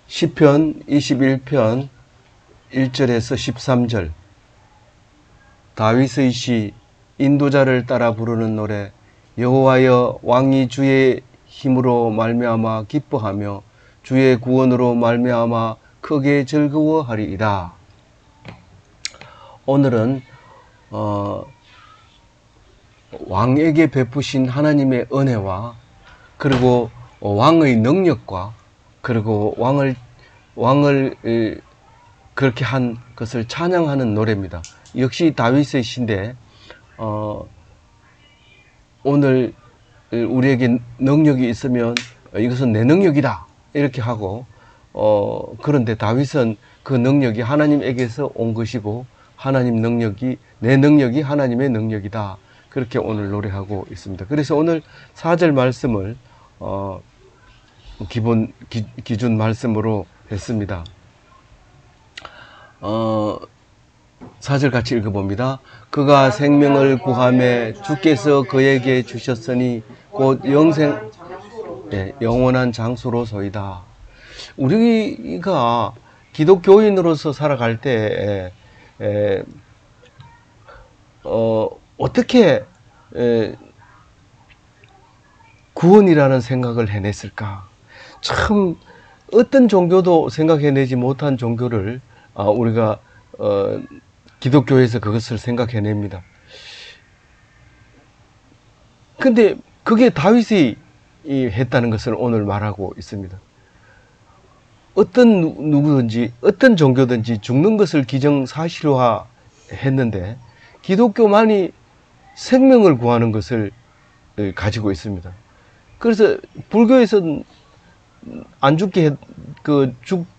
시편 21편 1절에서 13절, 다윗의 시, 인도자를 따라 부르는 노래. 여호와여, 왕이 주의 힘으로 말미암아 기뻐하며 주의 구원으로 말미암아 크게 즐거워하리이다. 오늘은 왕에게 베푸신 하나님의 은혜와, 그리고 왕의 능력과, 그리고 왕을 그렇게 한 것을 찬양하는 노래입니다. 역시 다윗의 시인데, 오늘 우리에게 능력이 있으면 이것은 내 능력이다 이렇게 하고, 그런데 다윗은 그 능력이 하나님에게서 온 것이고, 하나님 능력이, 내 능력이 하나님의 능력이다, 그렇게 오늘 노래하고 있습니다. 그래서 오늘 4절 말씀을 기준 말씀으로 했습니다. 4절 같이 읽어봅니다. 그가 생명을 구하매 주께서 그에게 주셨으니 곧 영원한 장수로소이다. 우리가 기독교인으로서 살아갈 때 어떻게 구원이라는 생각을 해냈을까? 참 어떤 종교도 생각해내지 못한 종교를 우리가 기독교에서 그것을 생각해냅니다. 근데 그게 다윗이 했다는 것을 오늘 말하고 있습니다. 어떤 누구든지, 어떤 종교든지 죽는 것을 기정사실화 했는데, 기독교만이 생명을 구하는 것을 가지고 있습니다. 그래서 불교에서는 안 죽게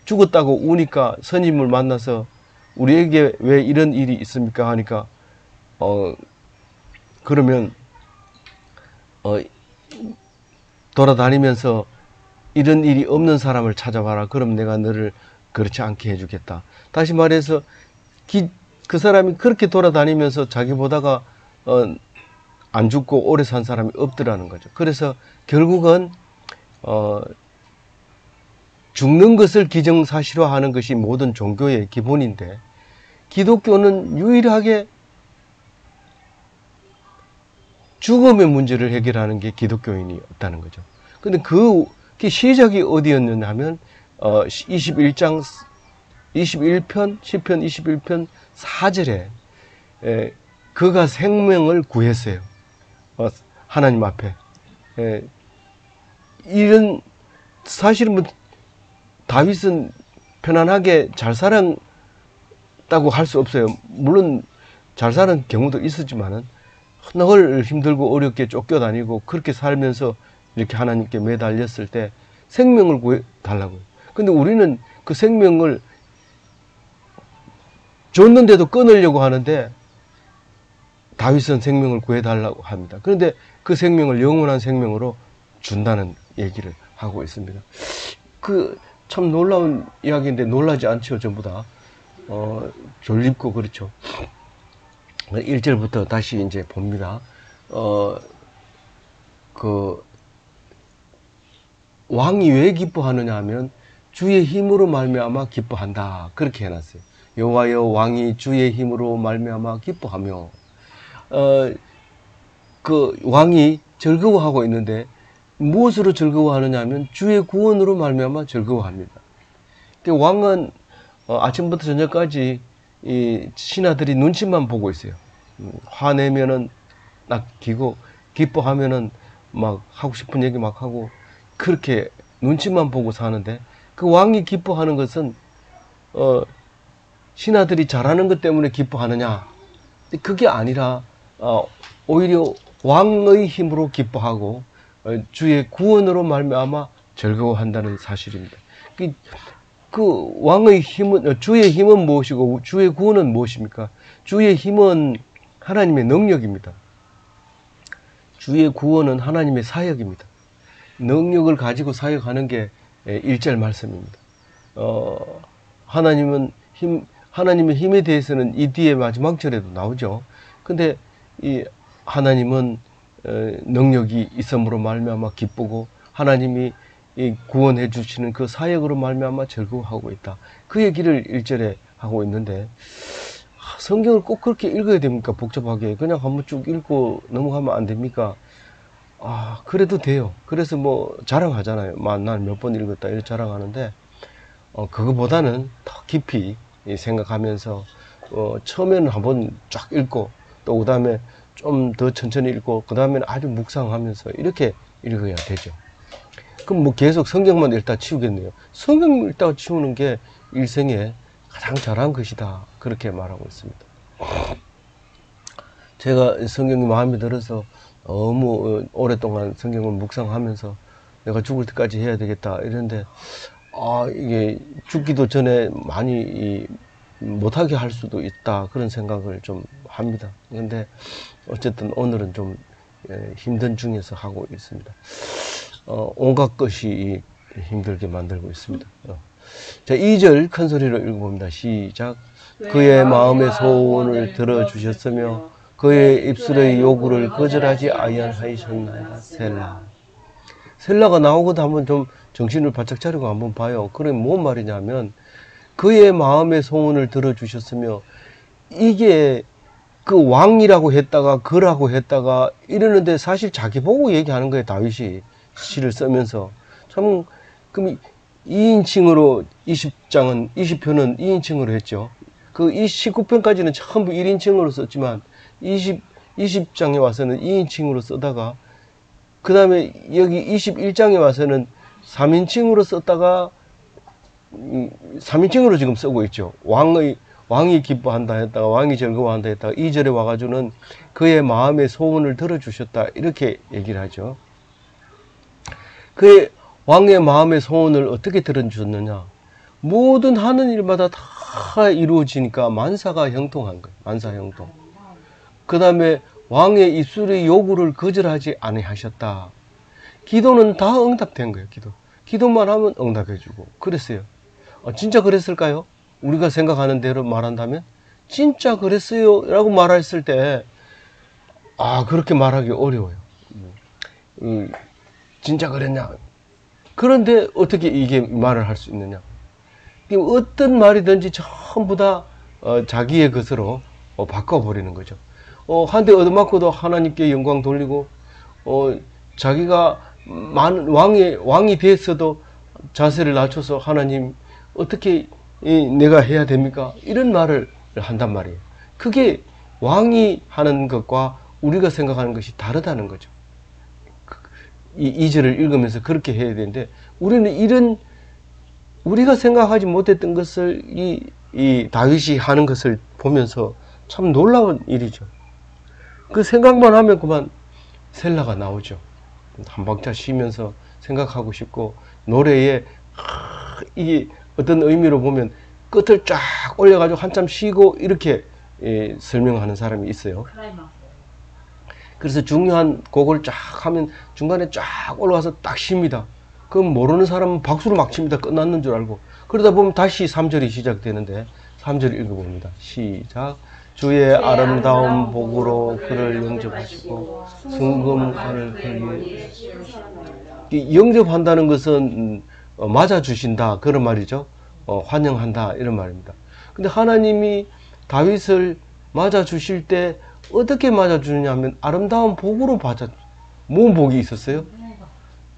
죽었다고 우니까 스님을 만나서 우리에게 왜 이런 일이 있습니까 하니까 그러면 돌아다니면서 이런 일이 없는 사람을 찾아봐라. 그럼 내가 너를 그렇지 않게 해주겠다. 다시 말해서 그 사람이 그렇게 돌아다니면서 자기보다가 안 죽고 오래 산 사람이 없더라는 거죠. 그래서 결국은 죽는 것을 기정사실화하는 것이 모든 종교의 기본인데, 기독교는 유일하게 죽음의 문제를 해결하는 게 기독교인이었다는 거죠. 근데 그 시작이 어디였느냐 하면 21편, 시편 21편 4절에 그가 생명을 구했어요. 하나님 앞에. 이런, 사실은 뭐 다윗은 편안하게 잘 살았다고 할 수 없어요. 물론 잘 사는 경우도 있었지만은 늘 힘들고 어렵게 쫓겨다니고 그렇게 살면서 이렇게 하나님께 매달렸을 때 생명을 구해달라고요. 근데 우리는 그 생명을 줬는데도 끊으려고 하는데, 다윗은 생명을 구해달라고 합니다. 그런데 그 생명을 영원한 생명으로 준다는 얘기를 하고 있습니다. 참 놀라운 이야기인데 놀라지 않죠, 전부 다. 졸립고 그렇죠. 1절부터 다시 이제 봅니다. 왕이 왜 기뻐하느냐 하면 주의 힘으로 말미암아 기뻐한다, 그렇게 해놨어요. 여호와여, 왕이 주의 힘으로 말미암아 기뻐하며, 그 왕이 즐거워하고 있는데 무엇으로 즐거워하느냐 하면 주의 구원으로 말미암아 즐거워합니다. 왕은 아침부터 저녁까지 이 신하들이 눈치만 보고 있어요. 화내면은 낚이고, 기뻐하면은 막 하고 싶은 얘기 막 하고, 그렇게 눈치만 보고 사는데, 그 왕이 기뻐하는 것은 신하들이 잘하는 것 때문에 기뻐하느냐? 그게 아니라 오히려 왕의 힘으로 기뻐하고 주의 구원으로 말미암아 즐거워한다는 사실입니다. 그 왕의 힘은, 주의 힘은 무엇이고 주의 구원은 무엇입니까? 주의 힘은 하나님의 능력입니다. 주의 구원은 하나님의 사역입니다. 능력을 가지고 사역하는 게 1절 말씀입니다. 하나님의 힘에 대해서는 이 뒤에 마지막 절에도 나오죠. 근데 이 하나님은 능력이 있음으로 말미암아 기쁘고, 하나님이 이 구원해 주시는 그 사역으로 말미암아 즐거워하고 있다. 그 얘기를 1절에 하고 있는데, 성경을 꼭 그렇게 읽어야 됩니까? 복잡하게 그냥 한번 쭉 읽고 넘어가면 안 됩니까? 그래도 돼요. 그래서 뭐 자랑하잖아요. 난 몇 번 읽었다 이렇게 자랑하는데, 그거보다는 더 깊이 생각하면서 처음에는 한번 쫙 읽고, 또 그 다음에 좀 더 천천히 읽고, 그 다음에는 아주 묵상하면서 이렇게 읽어야 되죠. 그럼 뭐 계속 성경만 읽다 치우겠네요. 성경 읽다가 치우는 게 일생에 가장 잘한 것이다. 그렇게 말하고 있습니다. 제가 성경이 마음에 들어서 너무 오랫동안 성경을 묵상하면서 내가 죽을 때까지 해야 되겠다 이랬는데, 이게 죽기도 전에 많이 못하게 할 수도 있다. 그런 생각을 좀 합니다. 근데 어쨌든 오늘은 좀 힘든 중에서 하고 있습니다. 온갖 것이 힘들게 만들고 있습니다. 자, 2절 큰 소리로 읽어봅니다. 시작. 그의 마음의 소원을 들어주셨으며 그의 입술의 요구를 거절하지 아니하셨나이다. 셀라. 셀라가 나오고도 한번 좀 정신을 바짝 차리고 한번 봐요. 그래 뭔 말이냐면, 그의 마음의 소원을 들어주셨으며, 이게 그 왕이라고 했다가 그라고 했다가 이러는데 사실 자기 보고 얘기하는 거예요. 다윗이 시를 쓰면서. 참, 그럼 2인칭으로 20편은 2인칭으로 했죠. 그 19편까지는 전부 1인칭으로 썼지만 20장에 와서는 2인칭으로 쓰다가, 그 다음에 여기 21장에 와서는 3인칭으로 썼다가 3인칭으로 지금 쓰고 있죠. 왕이 기뻐한다 했다가 왕이 즐거워한다 했다가 2절에 와가지고는 그의 마음의 소원을 들어주셨다 이렇게 얘기를 하죠. 그의 왕의 마음의 소원을 어떻게 들어주셨느냐, 모든 하는 일마다 다 이루어지니까 만사가 형통한 거예요. 만사 형통. 그 다음에 왕의 입술의 요구를 거절하지 아니하셨다. 기도는 다 응답된 거예요. 기도만 하면 응답해주고 그랬어요. 진짜 그랬을까요? 우리가 생각하는 대로 말한다면 진짜 그랬어요 라고 말했을 때 그렇게 말하기 어려워요. 진짜 그랬냐? 그런데 어떻게 이게 말을 할 수 있느냐? 어떤 말이든지 전부 다 자기의 것으로 바꿔버리는 거죠. 한 대 얻어맞고도 하나님께 영광 돌리고, 자기가 왕이 됐어도 자세를 낮춰서 하나님 어떻게 내가 해야 됩니까? 이런 말을 한단 말이에요. 그게 왕이 하는 것과 우리가 생각하는 것이 다르다는 거죠. 이 2절을 읽으면서 그렇게 해야 되는데, 우리는 우리가 생각하지 못했던 것을 이 다윗이 하는 것을 보면서 참 놀라운 일이죠. 그 생각만 하면 그만 셀라가 나오죠. 한 박자 쉬면서 생각하고 싶고, 노래에 이게 어떤 의미로 보면 끝을 쫙 올려가지고 한참 쉬고 이렇게 설명하는 사람이 있어요. 그래서 중요한 곡을 쫙 하면 중간에 쫙 올라가서 딱 쉽니다. 그럼 모르는 사람은 박수로 막 칩니다. 끝났는 줄 알고. 그러다 보면 다시 3절이 시작되는데 3절 읽어봅니다. 시작. 주의 아름다운 복으로 그를 영접하시고 순금관을 그에게, 영접한다는 것은 맞아주신다 그런 말이죠. 환영한다 이런 말입니다. 근데 하나님이 다윗을 맞아주실 때 어떻게 맞아주느냐 하면 아름다운 복으로 뭔 복이 있었어요?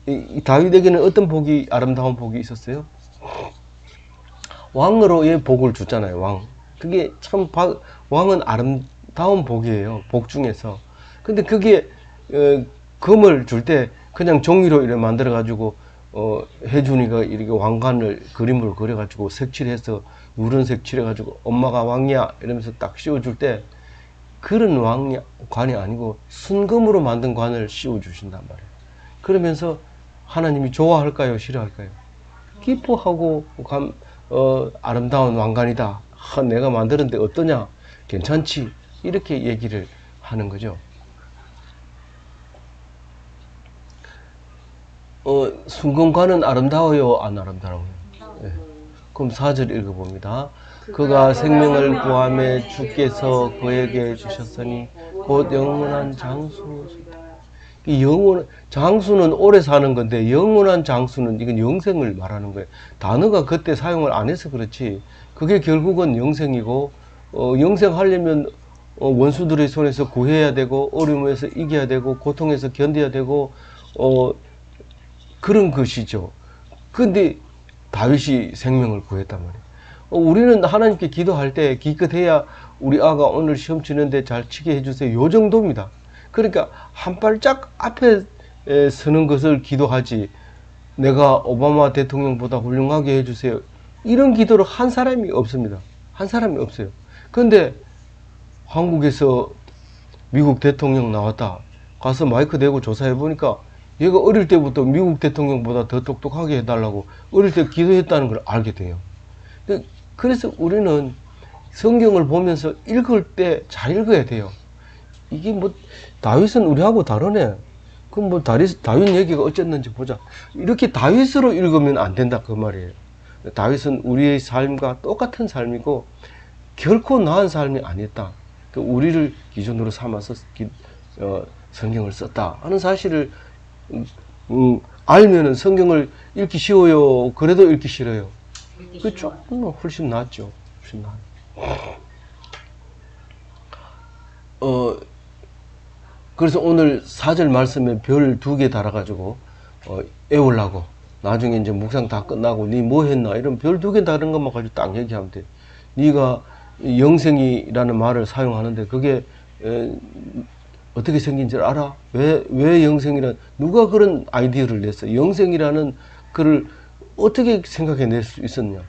이 다윗에게는 어떤 복이, 아름다운 복이 있었어요? 왕으로의 복을 줬잖아요. 왕. 그게 참 왕은 아름다운 복이에요. 복 중에서. 근데 그게 금을 줄 때 그냥 종이로 이렇게 만들어 가지고 혜준이가 이렇게 왕관을 그림으로 그려 가지고 색칠해서 누런색 칠해 가지고 엄마가 왕이야 이러면서 딱 씌워 줄 때, 그런 관이 아니고 순금으로 만든 관을 씌워 주신단 말이에요. 그러면서 하나님이 좋아할까요? 싫어할까요? 기뻐하고 아름다운 왕관이다. 내가 만드는데 어떠냐? 괜찮지? 이렇게 얘기를 하는 거죠. 순금관은 아름다워요? 안 아름다워요? 네. 그럼 4절 읽어봅니다. 그가 생명을 구하매 주께서 그에게 주셨으니 곧 영원한 장수. 이 장수는 오래 사는 건데 영원한 장수는 이건 영생을 말하는 거예요. 단어가 그때 사용을 안 해서 그렇지. 그게 결국은 영생이고 영생하려면 원수들의 손에서 구해야 되고 어려움에서 이겨야 되고 고통에서 견뎌야 되고 그런 것이죠. 근데 다윗이 생명을 구했단 말이에요. 우리는 하나님께 기도할 때 기껏해야 우리 아가 오늘 시험 치는데 잘 치게 해주세요. 요 정도입니다. 그러니까 한 발짝 앞에 서는 것을 기도하지 내가 오바마 대통령보다 훌륭하게 해주세요. 이런 기도를 한 사람이 없습니다. 한 사람이 없어요. 그런데 한국에서 미국 대통령 나왔다. 가서 마이크 대고 조사해 보니까 얘가 어릴 때부터 미국 대통령보다 더 똑똑하게 해달라고 어릴 때 기도했다는 걸 알게 돼요. 그래서 우리는 성경을 보면서 읽을 때 잘 읽어야 돼요. 이게 뭐 다윗은 우리하고 다르네. 그럼 뭐 다윗 얘기가 어쨌는지 보자. 이렇게 다윗으로 읽으면 안 된다 그 말이에요. 다윗은 우리의 삶과 똑같은 삶이고 결코 나은 삶이 아니었다. 우리를 기준으로 삼아서 성경을 썼다 하는 사실을 알면은 성경을 읽기 쉬워요. 그래도 읽기 싫어요. 그렇죠? 훨씬 낫죠. 훨씬 낫. 그래서 오늘 4절 말씀에 별 2개 달아가지고 애우려고 나중에 이제 묵상 다 끝나고 니 뭐 했나 이런 별 2개 다른 것만 가지고 딱 얘기하면 돼. 네가 영생이라는 말을 사용하는데 그게 어떻게 생긴 줄 알아? 왜 영생이란 누가 그런 아이디어를 냈어? 영생이라는 그를 어떻게 생각해낼 수 있었냐?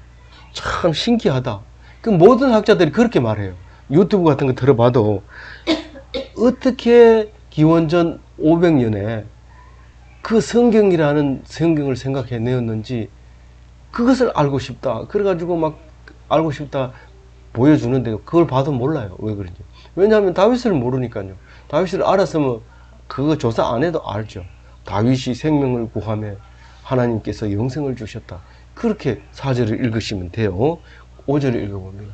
참 신기하다. 그 모든 학자들이 그렇게 말해요. 유튜브 같은 거 들어봐도 어떻게 기원전 500년에 그 성경이라는 성경을 생각해내었는지 그것을 알고 싶다. 그래가지고 막 알고 싶다 보여주는데 그걸 봐도 몰라요. 왜 그런지. 왜냐하면 다윗을 모르니까요. 다윗을 알았으면 그거 조사 안 해도 알죠. 다윗이 생명을 구하며 하나님께서 영생을 주셨다. 그렇게 4절을 읽으시면 돼요. 5절을 읽어봅니다.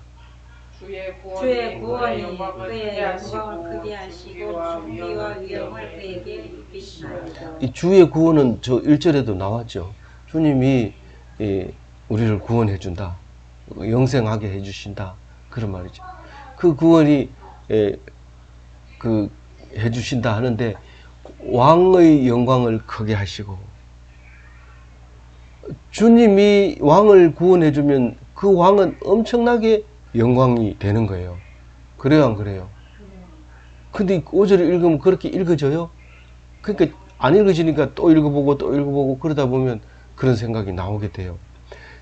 주의 구원이 그의 영광을 크게 하시고 존귀와 위엄을 그에게 입히시나이다. 이 주의 구원은 저 1절에도 나왔죠. 주님이 우리를 구원해 준다. 영생하게 해 주신다. 그런 말이죠. 그 구원이 해 주신다 하는데 왕의 영광을 크게 하시고 주님이 왕을 구원해 주면 그 왕은 엄청나게 영광이 되는 거예요. 그래요, 안 그래요? 근데 5절을 읽으면 그렇게 읽어져요? 그러니까 안 읽어지니까 또 읽어보고 그러다 보면 그런 생각이 나오게 돼요.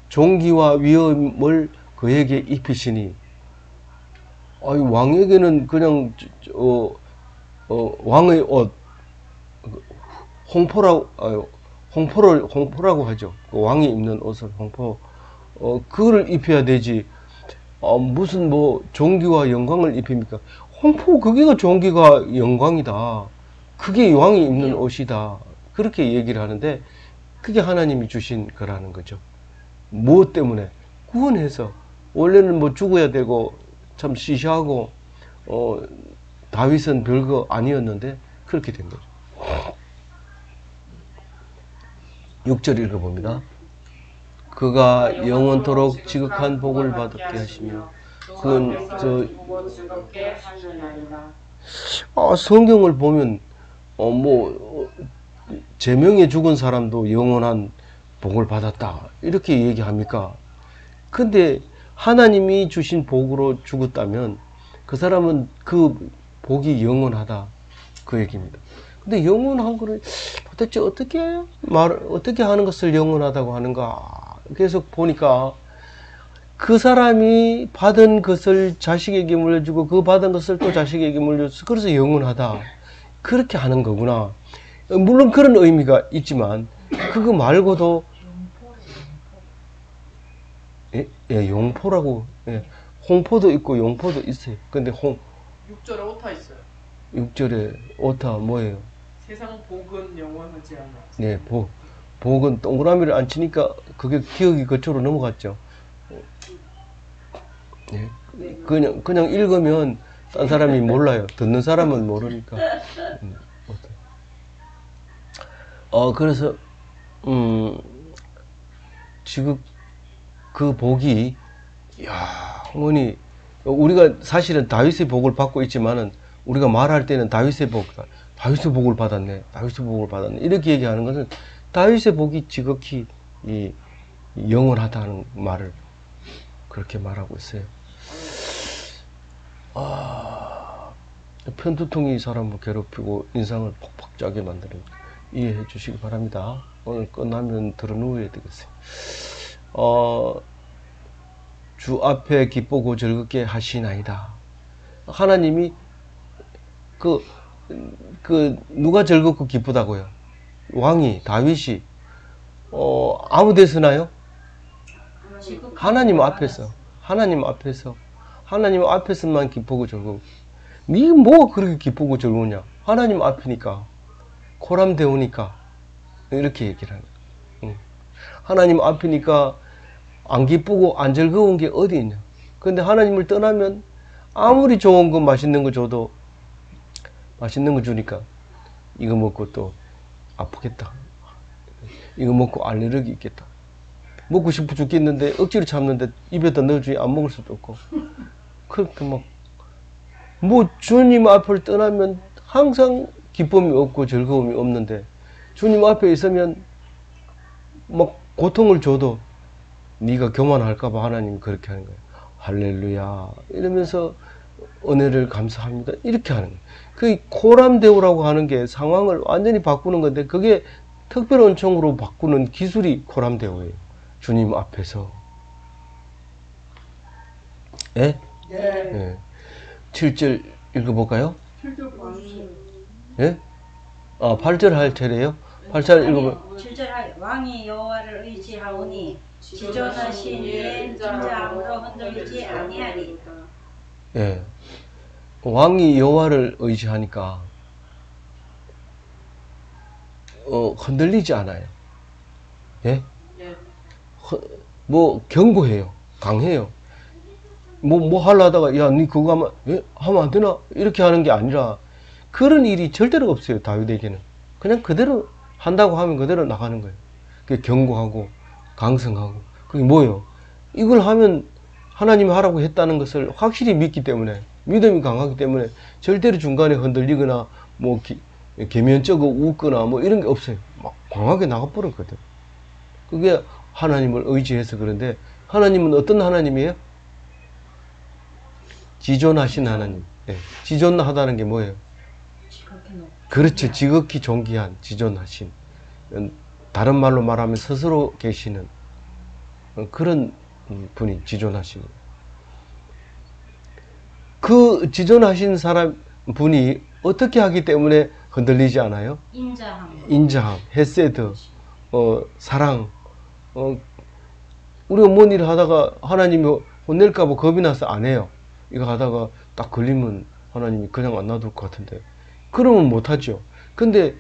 존귀와 위엄을 그에게 입히시니 왕에게는 그냥 왕의 옷 홍포라고 하죠. 왕이 입는 옷을 홍포 그거를 입혀야 되지. 무슨 뭐 존귀와 영광을 입힙니까? 홍포 그게가 존귀가 영광이다. 그게 왕이 입는 옷이다. 그렇게 얘기를 하는데 그게 하나님이 주신 거라는 거죠. 무엇 때문에? 구원해서. 원래는 뭐 죽어야 되고 참 시시하고 다윗은 별거 아니었는데 그렇게 된 거죠. 6절 읽어봅니다. 그가 영원토록 지극한 복을 받게 하시며 그건 성경을 보면 제명에 죽은 사람도 영원한 복을 받았다 이렇게 얘기합니까? 근데 하나님이 주신 복으로 죽었다면 그 사람은 그 복이 영원하다 그 얘기입니다. 근데 영원한 거를 도대체 어떻게 하는 것을 영원하다고 하는가? 계속 보니까 그 사람이 받은 것을 자식에게 물려주고 그 받은 것을 또 자식에게 물려줘서 그래서 영원하다. 그렇게 하는 거구나. 물론 그런 의미가 있지만 그거 말고도 용포라고 홍포도 있고 용포도 있어요. 근데 6절에 오타 있어요. 6절에 오타 뭐예요? 세상 복은 영원하지 않아. 네, 복은 동그라미를 안 치니까 그게 기억이 그쪽으로 넘어갔죠. 네. 그냥 읽으면 딴 사람이 몰라요. 듣는 사람은 모르니까. 그래서 지금 그 복이, 야, 어머니, 우리가 사실은 다윗의 복을 받고 있지만은 우리가 말할 때는 다윗의 복을 받았네, 다윗의 복을 받았네 이렇게 얘기하는 것은 다윗의 복이 지극히 영원하다는 말을 그렇게 말하고 있어요. 편두통이 사람을 괴롭히고 인상을 퍽퍽 짜게 만드는, 이해해 주시기 바랍니다. 오늘 끝나면 들어누워야 되겠어요. 주 앞에 기쁘고 즐겁게 하시나이다. 하나님이 누가 즐겁고 기쁘다고요? 왕이, 다윗이 아무 데서나요? 하나님 앞에서만 기쁘고 즐거워. 니 뭐가 그렇게 기쁘고 즐거우냐? 하나님 앞이니까, 코람데오니까 이렇게 얘기를 하는 거예요. 하나님 앞이니까 안 기쁘고 안 즐거운 게 어디 있냐? 근데 하나님을 떠나면 아무리 좋은 거 맛있는 거 줘도, 맛있는 거 주니까 이거 먹고 또 아프겠다, 이거 먹고 알레르기 있겠다, 먹고 싶어 죽겠는데 억지로 참는데 입에다 넣어주니 안 먹을 수도 없고, 그렇게 뭐 주님 앞을 떠나면 항상 기쁨이 없고 즐거움이 없는데, 주님 앞에 있으면 막 고통을 줘도 네가 교만할까봐 하나님이 그렇게 하는 거예요. 할렐루야 이러면서 은혜를 감사합니다 이렇게 하는 거예요. 그 코람데오라고 하는 게 상황을 완전히 바꾸는 건데, 그게 특별 은총으로 바꾸는 기술이 코람데오예요. 주님 앞에서. 예? 네. 7절 읽어볼까요? 예? 8절 할 차례요? 8절 읽어볼. 7절 왕이 여호와를 의지하오니 지존하신 이의 인자함으로 흔들리지 아니하리. 예. 왕이 여호와를 의지하니까 흔들리지 않아요. 예? 뭐 견고해요. 강해요. 뭐 하려다가 야, 니 그거 하면 안 되나? 이렇게 하는 게 아니라, 그런 일이 절대로 없어요. 다윗에게는 그냥 그대로 한다고 하면 그대로 나가는 거예요. 그게 견고하고 강성하고, 그게 뭐예요? 이걸 하면 하나님이 하라고 했다는 것을 확실히 믿기 때문에, 믿음이 강하기 때문에 절대로 중간에 흔들리거나 뭐 계면쩍어 웃거나 뭐 이런 게 없어요. 막 강하게 나가버렸거든. 그게 하나님을 의지해서. 그런데 하나님은 어떤 하나님이에요? 지존하신 하나님. 네. 지존하다는 게 뭐예요? 그렇죠. 지극히 존귀한, 지존하신. 다른 말로 말하면 스스로 계시는 그런 분이 지존하신. 그 지존하신 분이 어떻게 하기 때문에 흔들리지 않아요? 인자함, 헤세드, 사랑. 우리가 뭔 일을 하다가 하나님이 혼낼까봐 겁이 나서 안 해요. 이거 하다가 딱 걸리면 하나님이 그냥 안 놔둘 것 같은데, 그러면 못하죠. 근데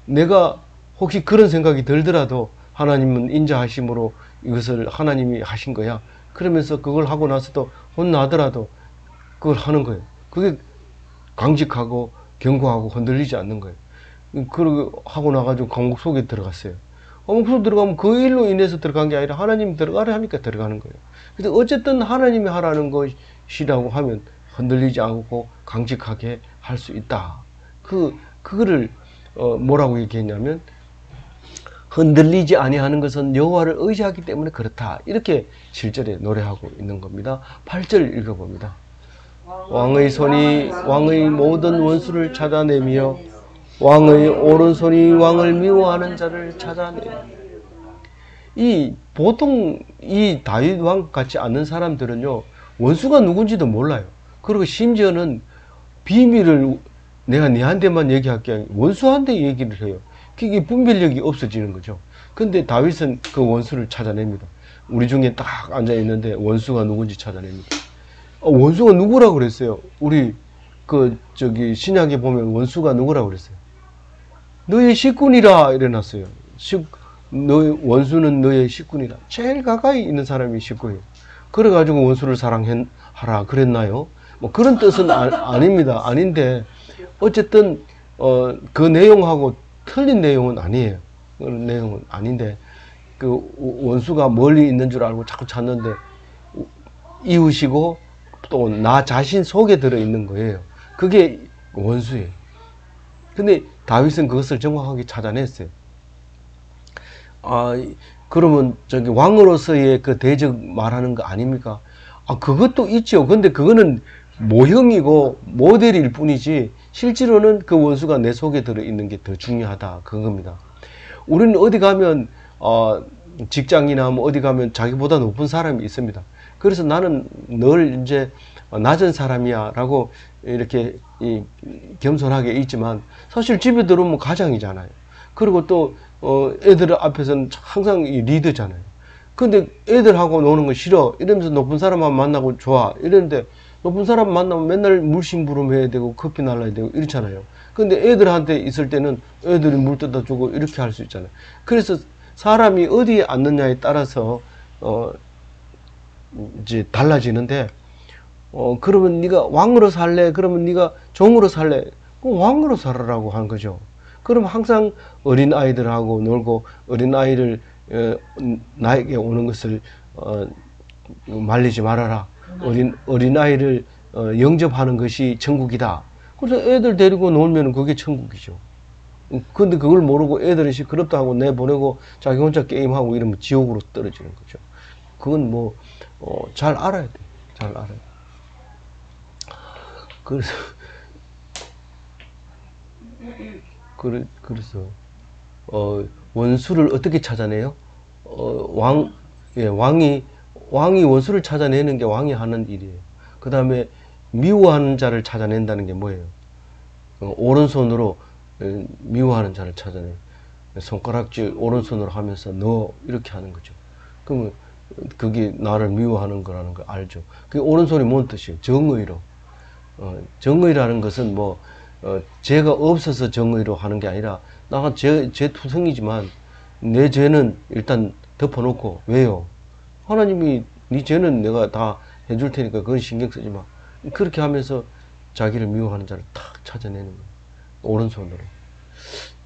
내가 혹시 그런 생각이 들더라도 하나님은 인자하심으로 이것을 하나님이 하신 거야, 그러면서 그걸 하고 나서도 혼나더라도 그걸 하는 거예요. 그게 강직하고 견고하고 흔들리지 않는 거예요. 그러고 하고 나가지고 감옥 속에 들어갔어요. 감옥 속에 들어가면 그 일로 인해서 들어간 게 아니라 하나님 들어가라 하니까 들어가는 거예요. 그래서 어쨌든 하나님이 하라는 것이라고 하면 흔들리지 않고 강직하게 할 수 있다. 그거를 뭐라고 얘기했냐면, 흔들리지 아니하는 것은 여호와를 의지하기 때문에 그렇다. 이렇게 7절에 노래하고 있는 겁니다. 8절 읽어봅니다. 왕의 손이 왕의 모든 원수를 찾아내며 왕의 오른손이 왕을 미워하는 자를 찾아내며. 보통 이 다윗 왕 같지 않은 사람들은요, 원수가 누군지도 몰라요. 그리고 심지어는 비밀을 내가 네한테만 얘기할게 아니라 원수한테 얘기를 해요. 그게 분별력이 없어지는 거죠. 근데 다윗은 그 원수를 찾아냅니다. 우리 중에 딱 앉아 있는데 원수가 누군지 찾아냅니다. 원수가 누구라고 그랬어요? 우리 신약에 보면 원수가 누구라고 그랬어요? 너의 식군이라 이래놨어요. 너의 원수는 너의 식군이라. 제일 가까이 있는 사람이 식구예요. 그래가지고 원수를 사랑하라 그랬나요? 뭐 그런 뜻은 아닙니다. 아닌데 어쨌든 그 내용하고 틀린 내용은 아니에요. 내용은 아닌데, 그 원수가 멀리 있는 줄 알고 자꾸 찾는데, 이웃이고 또 나 자신 속에 들어 있는 거예요. 그게 원수예요. 근데 다윗은 그것을 정확하게 찾아냈어요. 아, 그러면 저기 왕으로서의 그 대적 말하는 거 아닙니까? 아, 그것도 있죠. 근데 그거는 모형이고 모델일 뿐이지 실제로는 그 원수가 내 속에 들어 있는 게 더 중요하다. 그겁니다. 우리는 어디 가면 직장이나 뭐 어디 가면 자기보다 높은 사람이 있습니다. 그래서 나는 늘 이제 낮은 사람이야라고 이렇게 겸손하게 있지만 사실 집에 들어오면 가장이잖아요. 그리고 또 애들 앞에서는 항상 리더잖아요. 근데 애들하고 노는 거 싫어 이러면서 높은 사람만 만나고 좋아 이랬는데 높은 사람 만나면 맨날 물심부름해야 되고 커피 날라야 되고 이렇잖아요. 근데 애들한테 있을 때는 애들이 물 떠다 주고 이렇게 할 수 있잖아요. 그래서 사람이 어디에 앉느냐에 따라서 이제 달라지는데 그러면 네가 왕으로 살래? 그러면 네가 종으로 살래? 그럼 왕으로 살아라고 한 거죠. 그럼 항상 어린 아이들하고 놀고 어린 아이를 나에게 오는 것을 말리지 말아라. 어린 아이를 영접하는 것이 천국이다. 그래서 애들 데리고 놀면 그게 천국이죠. 근데 그걸 모르고 애들이 시끄럽다 하고 내보내고 자기 혼자 게임하고 이러면 지옥으로 떨어지는 거죠. 그건 뭐 잘 알아야 돼. 잘 알아야 돼. 그래서 원수를 어떻게 찾아내요? 왕이 원수를 찾아내는 게 왕이 하는 일이에요. 그 다음에 미워하는 자를 찾아낸다는 게 뭐예요? 오른손으로 미워하는 자를 찾아내요. 손가락질 오른손으로 하면서 너 이렇게 하는 거죠. 그러면 그게 나를 미워하는 거라는 걸 알죠. 그게 오른손이 뭔 뜻이에요? 정의로. 정의라는 것은 뭐 죄가 없어서 정의로 하는 게 아니라 나가 죄 투성이지만 내 죄는 일단 덮어놓고 왜요? 하나님이 네 죄는 내가 다 해줄 테니까 그건 신경 쓰지 마. 그렇게 하면서 자기를 미워하는 자를 탁 찾아내는 거예요. 오른손으로.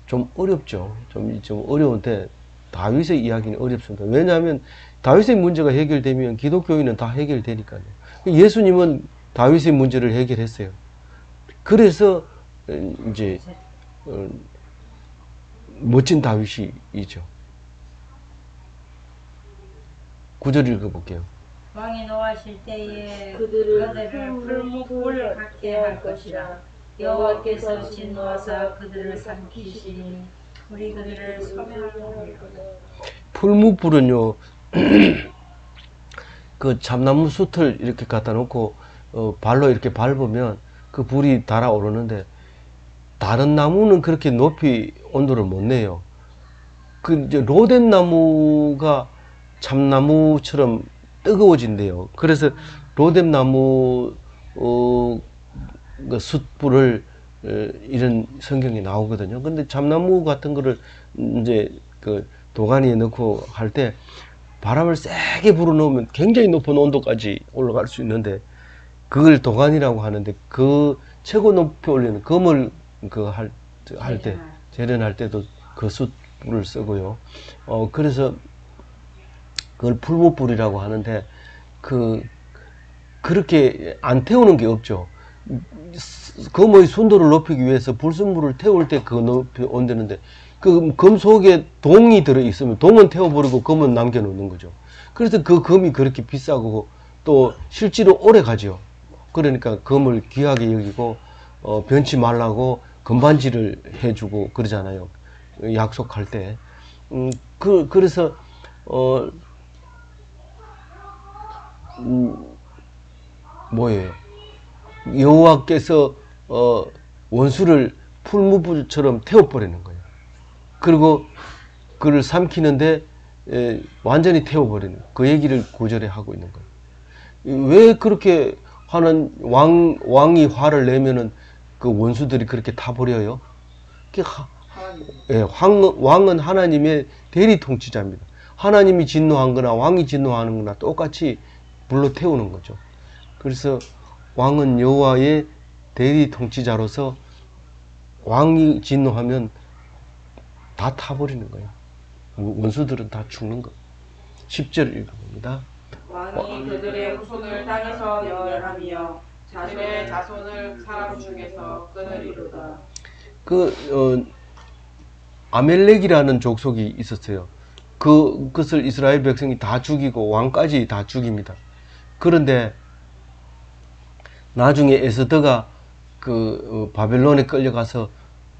좀 어렵죠. 좀 어려운데 다윗의 이야기는 어렵습니다. 왜냐하면 다윗의 문제가 해결되면 기독교인은 다 해결되니까요. 예수님은 다윗의 문제를 해결했어요. 그래서 이제 멋진 다윗이죠. 9절 읽어볼게요. 왕이 노하실 때에 그들을 풀무불 같게 할 것이라. 여호와께서 진노하사 그들을 삼키시니 우리 그들을 소멸하리로다. 풀무불은요 그 참나무 숯을 이렇게 갖다 놓고 발로 이렇게 밟으면 그 불이 달아오르는데 다른 나무는 그렇게 높이 온도를 못 내요. 그 이제 로덴 나무가 참나무처럼 뜨거워진대요. 그래서 로뎀 나무 그 숯불을 이런 성경이 나오거든요. 근데 참나무 같은 거를 이제 그 도가니에 넣고 할 때 바람을 세게 불어넣으면 굉장히 높은 온도까지 올라갈 수 있는데 그걸 도가니라고 하는데 그 최고 높이 올리는 금을 그 할 때 재련할 때도 그 숯불을 쓰고요. 그래서 그걸 풀무불이라고 하는데 그렇게 안 태우는 게 없죠. 금의 순도를 높이기 위해서 불순물을 태울 때 그 높이 온다는데 그 금 속에 동이 들어 있으면 동은 태워버리고 금은 남겨놓는 거죠. 그래서 그 금이 그렇게 비싸고 또 실제로 오래 가죠. 그러니까 금을 귀하게 여기고 변치 말라고 금반지를 해주고 그러잖아요. 약속할 때. 그래서 뭐예요? 여호와께서 원수를 풀무불처럼 태워버리는 거예요. 그리고 그를 삼키는데 완전히 태워버리는 그 얘기를 9절에 하고 있는 거예요. 왜 그렇게 하는 왕이 화를 내면은 그 원수들이 그렇게 타버려요? 왕은 하나님의 대리 통치자입니다. 하나님이 진노한 거나 왕이 진노하는 거나 똑같이 불로 태우는 거죠. 그래서 왕은 여호와의 대리 통치자로서 왕이 진노하면 다 타버리는 거예요. 원수들은 다 죽는 거. 10절 읽어봅니다. 왕이 그들의 후손을 땅에서 멸하며 자신의 자손을 사람 중에서 끊으리로다. 아멜렉이라는 족속이 있었어요. 그것을 이스라엘 백성이 다 죽이고 왕까지 다 죽입니다. 그런데 나중에 에스더가 바벨론에 끌려가서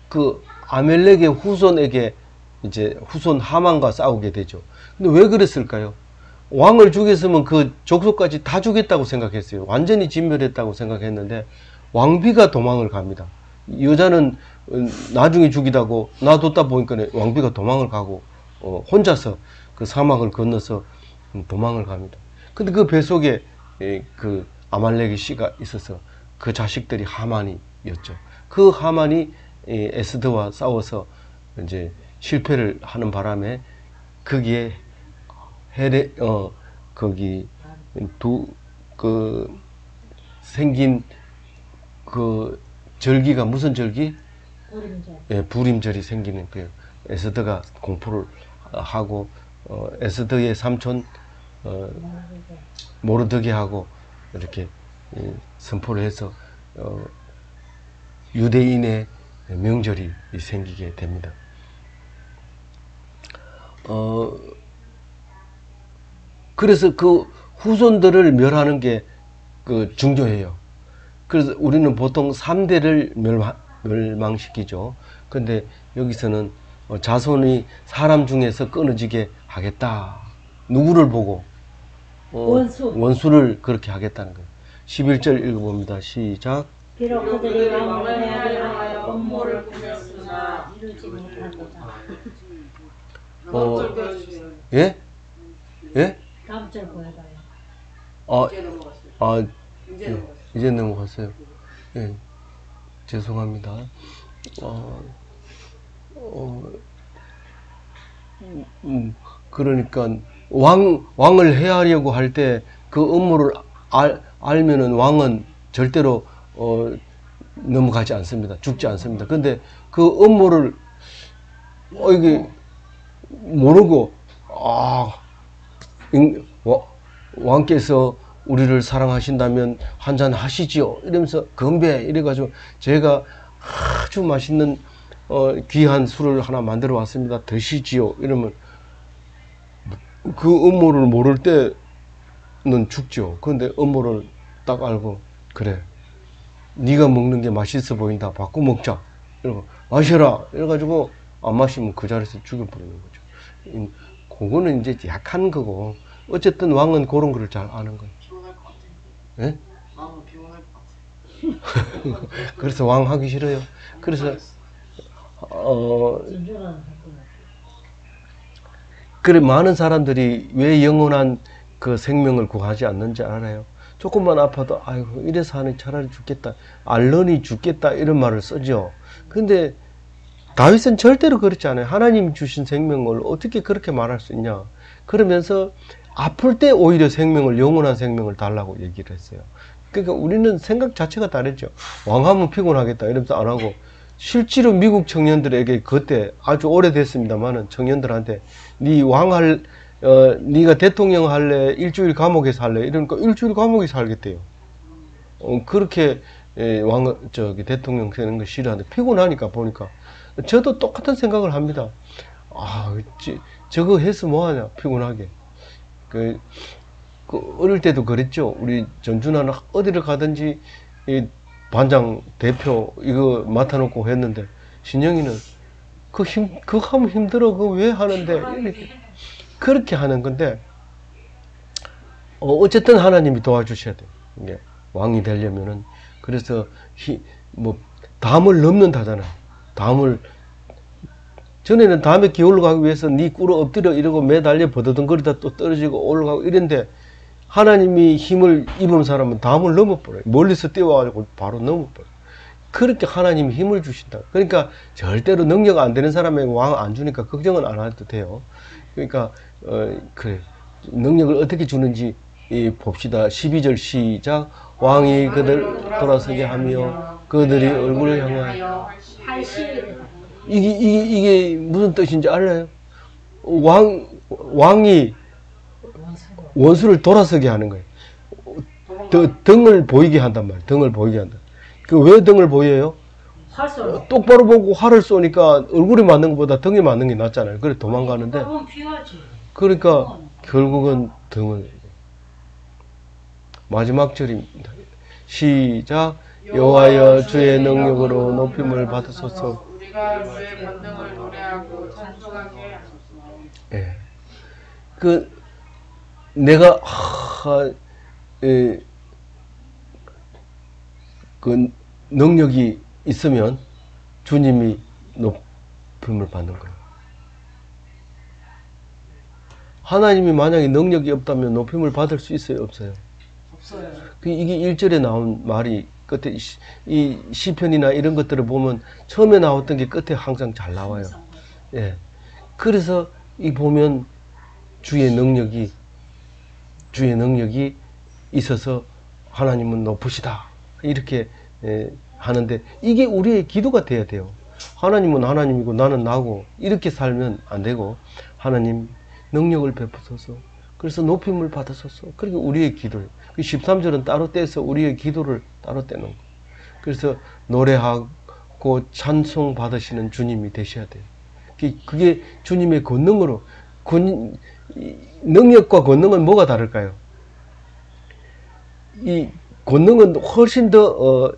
그 아멜렉의 후손에게 이제 후손 하만과 싸우게 되죠. 근데 왜 그랬을까요? 왕을 죽였으면 그 족속까지 다 죽였다고 생각했어요. 완전히 진멸했다고 생각했는데 왕비가 도망을 갑니다. 여자는 나중에 죽이다고 놔뒀다 보니까 왕비가 도망을 가고 혼자서 그 사막을 건너서 도망을 갑니다. 근데 그 뱃속에 그 아말렉의 씨가 있어서 그 자식들이 하만이었죠. 그 하만이 에스더와 싸워서 이제 실패를 하는 바람에 거기에 거기 생긴 그 절기가 무슨 절기? 부림절. 예, 부림절이 생기는 거예요. 에스더가 공포를 하고 에스더의 삼촌 모르드게하고 이렇게 선포를 해서 유대인의 명절이 생기게 됩니다. 그래서 그 후손들을 멸하는 게 중요해요. 그래서 우리는 보통 3대를 멸망시키죠. 근데 여기서는 자손이 사람 중에서 끊어지게 하겠다. 누구를 보고? 원수를 그렇게 하겠다는 거예요. 11절 읽어봅니다. 시작. 비록 그들이 왕을 해하려 음모를 꾸몄으나 이루지 못하도다. 예? 예? 다음 절 보여봐요. 이제 넘어갔어요. 이제 넘어갔어요. 이제 넘어갔어요. 예. 죄송합니다. 그러니까 왕을 해하려고 할 때 그 음모를 알면은 왕은 절대로 넘어가지 않습니다. 죽지 않습니다. 근데 그 음모를 이게 모르고 왕께서 우리를 사랑하신다면 한잔 하시지요 이러면서 건배 이래가지고 제가 아주 맛있는 귀한 술을 하나 만들어 왔습니다. 드시지요 이러면 그 음모를 모를 때는 죽죠. 그런데 음모를 딱 알고 그래 네가 먹는 게 맛있어 보인다 바꿔 먹자 이러고 마셔라 이래가지고 안 마시면 그 자리에서 죽여버리는 거죠. 그거는 이제 약한 거고 어쨌든 왕은 그런 거를 잘 아는 거예요. 피곤할 것 같아. 예? 마음은 피곤할 것 같아. 그래서 왕 하기 싫어요. 그래서 그래 많은 사람들이 왜 영원한 그 생명을 구하지 않는지 알아요? 조금만 아파도 아이고 이래서 하니 차라리 죽겠다 알러니 죽겠다 이런 말을 쓰죠. 근데 다윗은 절대로 그렇지 않아요. 하나님 주신 생명을 어떻게 그렇게 말할 수 있냐. 그러면서 아플 때 오히려 생명을 영원한 생명을 달라고 얘기를 했어요. 그러니까 우리는 생각 자체가 다르죠. 왕하면 피곤하겠다 이러면서 안 하고 실제로 미국 청년들에게 그때 아주 오래됐습니다만은 청년들한테 네 왕할 네가 대통령 할래 일주일 감옥에서 할래 이러니까 일주일 감옥에서 살겠대요. 그렇게 대통령 되는 거 싫어하는데 피곤하니까 보니까 저도 똑같은 생각을 합니다. 저거 해서 뭐하냐 피곤하게. 그 어릴 때도 그랬죠. 우리 전준하는 어디를 가든지 이 반장 대표 이거 맡아놓고 했는데 신영이는 그거 하면 힘들어 그거 왜 하는데 이렇게 그렇게 하는 건데 어쨌든 하나님이 도와주셔야 돼요. 이게 왕이 되려면은 그래서 담을 넘는다잖아요. 담을 전에는 담에 기어올라 가기 위해서 네 꿇어 엎드려 이러고 매달려 버더덩거리다 또 떨어지고 올라가고 이런데 하나님이 힘을 입은 사람은 담을 넘어버려요. 멀리서 뛰어와가지고 바로 넘어버려요. 그렇게 하나님이 힘을 주신다. 그러니까 절대로 능력 안 되는 사람에게 왕 안 주니까 걱정은 안 해도 돼요. 그러니까 그래 능력을 어떻게 주는지 봅시다. 12절 시작. 왕이 그들 돌아서게 하며 그들이 얼굴을 향하여 이게 무슨 뜻인지 알아요? 왕이 원수를 돌아서게 하는 거예요. 등을 보이게 한단 말이에요. 등을 보이게 한다. 그 왜 등을 보여요? 활쏘. 똑바로 보고 활을 쏘니까 얼굴에 맞는 것보다 등에 맞는 게 낫잖아요. 그래 도망가는데 그러면 피하지. 그러니까 결국은 등을. 마지막 절입니다. 시작. 여호와여 주의 능력으로 높임을 받으소서. 우리가 주의 권능을 노래하고 찬송하게 하소서. 예. 내가 그 능력이 있으면 주님이 높임을 받는 거예요. 하나님이 만약에 능력이 없다면 높임을 받을 수 있어요, 없어요? 없어요. 이게 1절에 나온 말이 끝에 이 시편이나 이런 것들을 보면 처음에 나왔던 게 끝에 항상 잘 나와요. 예. 그래서 이 보면 주의 능력이 있어서 하나님은 높으시다. 이렇게 하는데 이게 우리의 기도가 돼야 돼요. 하나님은 하나님이고 나는 나고 이렇게 살면 안 되고 하나님 능력을 베푸소서. 그래서 높임을 받으소서. 그리고 우리의 기도예요. 13절은 따로 떼서 우리의 기도를 따로 떼는 거. 그래서 노래하고 찬송 받으시는 주님이 되셔야 돼요. 그게 주님의 권능으로 능력과 권능은 뭐가 다를까요? 이 권능은 훨씬 더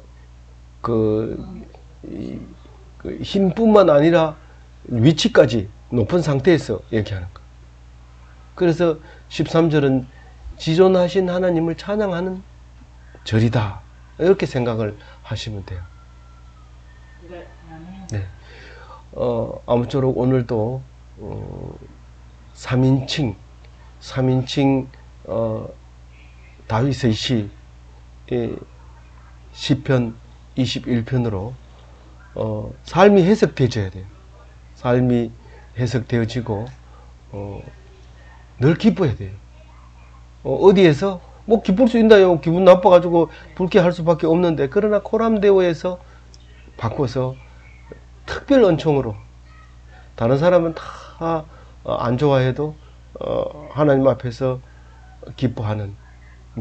힘뿐만 아니라 위치까지 높은 상태에서 얘기하는 거. 그래서 13절은 지존하신 하나님을 찬양하는 절이다. 이렇게 생각을 하시면 돼요. 네. 네. 아무쪼록 오늘도 3인칭 다윗의 시 시편 21편으로 삶이 해석되어져야 돼요. 삶이 해석되어지고 늘 기뻐해야 돼요. 어디에서 뭐 기쁠 수 있나요? 기분 나빠가지고 불쾌할 수밖에 없는데, 그러나 코람데오에서 바꿔서 특별 은총으로 다른 사람은 다 안 좋아해도 하나님 앞에서 기뻐하는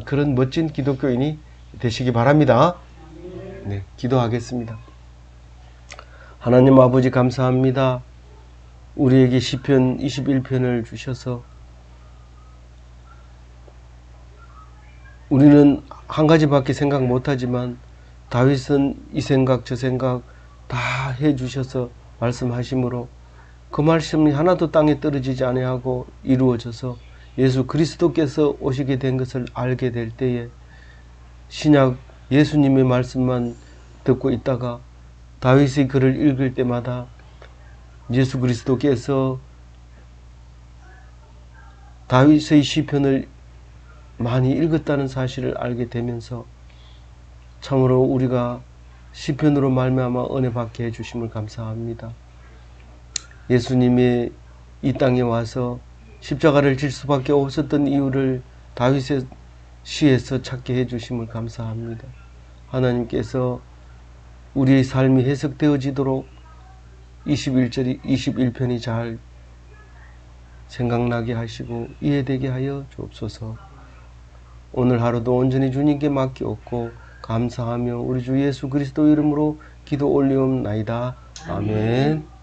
그런 멋진 기독교인이 되시기 바랍니다. 네, 기도하겠습니다. 하나님 아버지 감사합니다. 우리에게 시편 21편을 주셔서 우리는 한 가지밖에 생각 못하지만 다윗은 이 생각 저 생각 다 해주셔서 말씀하심으로 그 말씀이 하나도 땅에 떨어지지 아니하고 이루어져서 예수 그리스도께서 오시게 된 것을 알게 될 때에 신약 예수님의 말씀만 듣고 있다가 다윗의 글을 읽을 때마다 예수 그리스도께서 다윗의 시편을 많이 읽었다는 사실을 알게 되면서 참으로 우리가 시편으로 말미암아 은혜 받게 해주심을 감사합니다. 예수님이 이 땅에 와서 십자가를 질 수밖에 없었던 이유를 다윗의 시에서 찾게 해주심을 감사합니다. 하나님께서 우리의 삶이 해석되어지도록 21편이 잘 생각나게 하시고 이해되게 하여 주옵소서. 오늘 하루도 온전히 주님께 맡기옵고 감사하며 우리 주 예수 그리스도 이름으로 기도 올리옵나이다. 아멘.